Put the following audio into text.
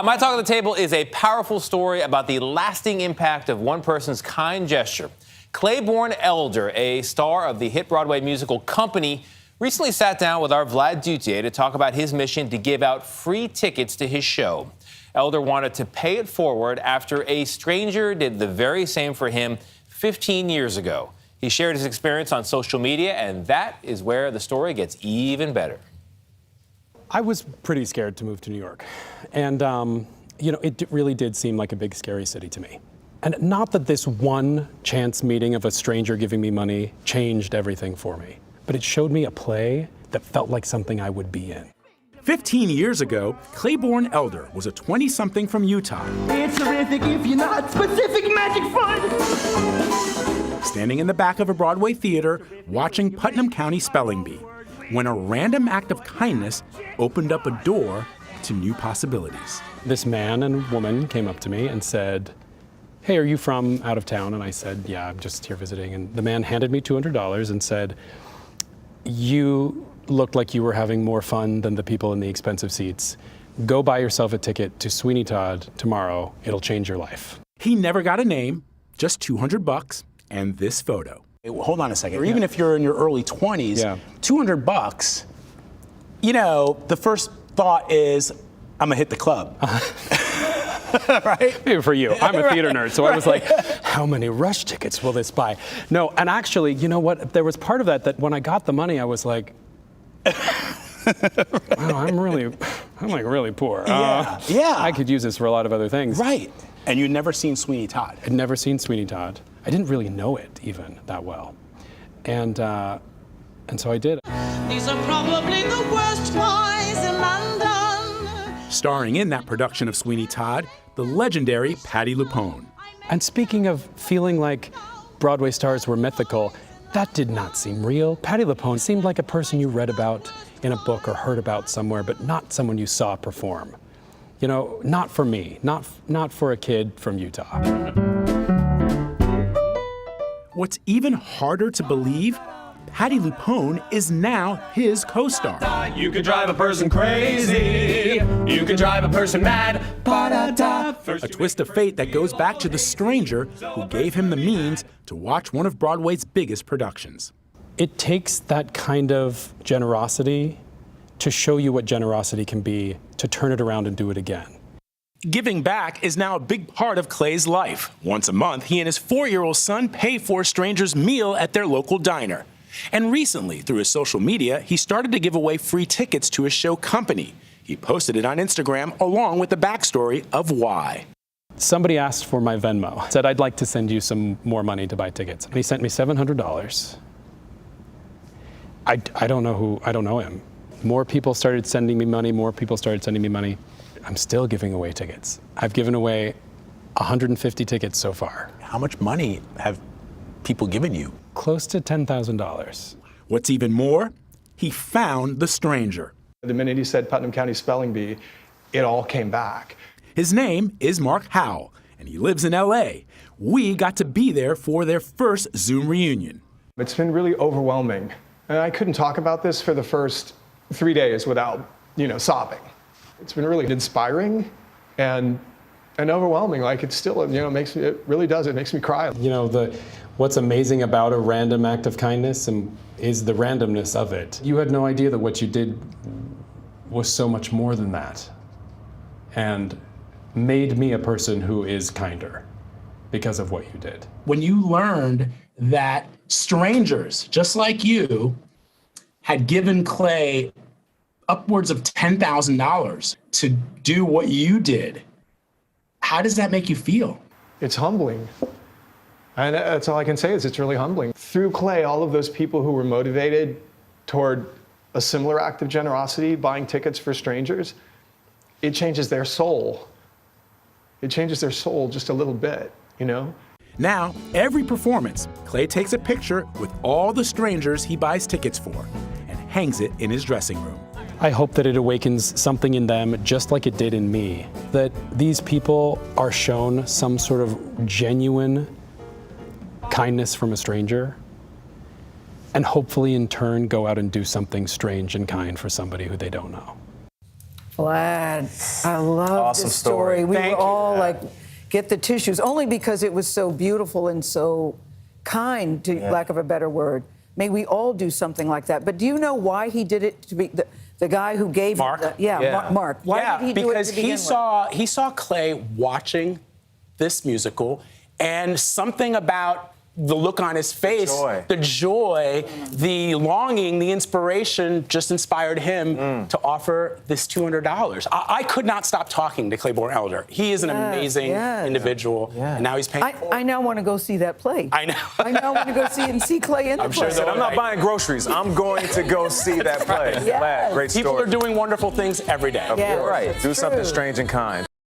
My talk at the table is a powerful story about the lasting impact of one person's kind gesture. Claybourne Elder, a star of the hit Broadway musical Company, recently sat down with our Vlad Duthiers to talk about his mission to give out free tickets to his show. Elder wanted to pay it forward after a stranger did the very same for him 15 years ago. He shared his experience on social media, and that is where the story gets even better. I was pretty scared to move to New York. And, it really did seem like a big, scary city to me. And not that this one chance meeting of a stranger giving me money changed everything for me, but it showed me a play that felt like something I would be in. 15 years ago, Claybourne Elder was a 20-something from Utah. It's terrific if you're not specific magic fun. Standing in the back of a Broadway theater, watching Putnam County Spelling Bee, when a random act of kindness opened up a door to new possibilities. This man and woman came up to me and said, "Hey, are you from out of town?" And I said, "Yeah, I'm just here visiting." And the man handed me $200 and said, "You looked like you were having more fun than the people in the expensive seats. Go buy yourself a ticket to Sweeney Todd tomorrow. It'll change your life." He never got a name, just $200 and this photo. Hold on a second. Or even if you're in your early 20s, $200, the first thought is, I'm gonna hit the club. Right? Maybe for you. I'm a theater nerd, so I was like, how many Rush tickets will this buy? No, and actually, you know what? There was part of that when I got the money, I was like, wow, I'm really poor. Yeah. I could use this for a lot of other things. Right. And you'd never seen Sweeney Todd. I'd never seen Sweeney Todd. I didn't really know it even that well. And so I did. These are probably the worst boys in London. Starring in that production of Sweeney Todd, the legendary Patti LuPone. And speaking of feeling like Broadway stars were mythical, that did not seem real. Patti LuPone seemed like a person you read about in a book or heard about somewhere, but not someone you saw perform. Not for me, not for a kid from Utah. What's even harder to believe, Patti LuPone is now his co-star. You could drive a person crazy. You could drive a person mad. A twist of fate that goes back to the stranger who gave him the means to watch one of Broadway's biggest productions. It takes that kind of generosity to show you what generosity can be, to turn it around and do it again. Giving back is now a big part of Clay's life. Once a month, he and his 4-year-old son pay for a stranger's meal at their local diner. And recently, through his social media, he started to give away free tickets to his show Company. He posted it on Instagram along with the backstory of why. Somebody asked for my Venmo, said, "I'd like to send you some more money to buy tickets." And he sent me $700. I don't know him. More people started sending me money. I'm still giving away tickets. I've given away 150 tickets so far. How much money have people given you? Close to $10,000. What's even more, he found the stranger. The minute he said Putnam County Spelling Bee, it all came back. His name is Mark Howell, and he lives in LA. We got to be there for their first Zoom reunion. It's been really overwhelming. And I couldn't talk about this for the first 3 days without, sobbing. It's been really inspiring and overwhelming. Like it still, it makes me cry. What's amazing about a random act of kindness is the randomness of it. You had no idea that what you did was so much more than that, and made me a person who is kinder because of what you did. When you learned that strangers, just like you, had given Clay upwards of $10,000 to do what you did, how does that make you feel? It's humbling. And that's all I can say is it's really humbling. Through Clay, all of those people who were motivated toward a similar act of generosity, buying tickets for strangers, it changes their soul. It changes their soul just a little bit, Now, every performance, Clay takes a picture with all the strangers he buys tickets for and hangs it in his dressing room. I hope that it awakens something in them just like it did in me, that these people are shown some sort of genuine kindness from a stranger, and hopefully in turn go out and do something strange and kind for somebody who they don't know. Vlad, I love Awesome this story. story. We Thank were you. all like, get the tissues, only because it was so beautiful and so kind, to lack of a better word. May we all do something like that. But do you know why he did it? To be the guy who gave Mark? Mark. Why did he do it because to begin he saw Clay watching this musical, and something about the look on his face, the joy, the longing, the inspiration just inspired him to offer this $200. I could not stop talking to Claybourne Elder. He is an amazing individual, and now he's paying for it. I now want to go see that play. I know. I now want to go see Clay in the play. I'm not buying groceries. I'm going to go see that play. Yes. Glad. Great story. People are doing wonderful things every day. Yeah, You're right. it's Do something true. strange and kind.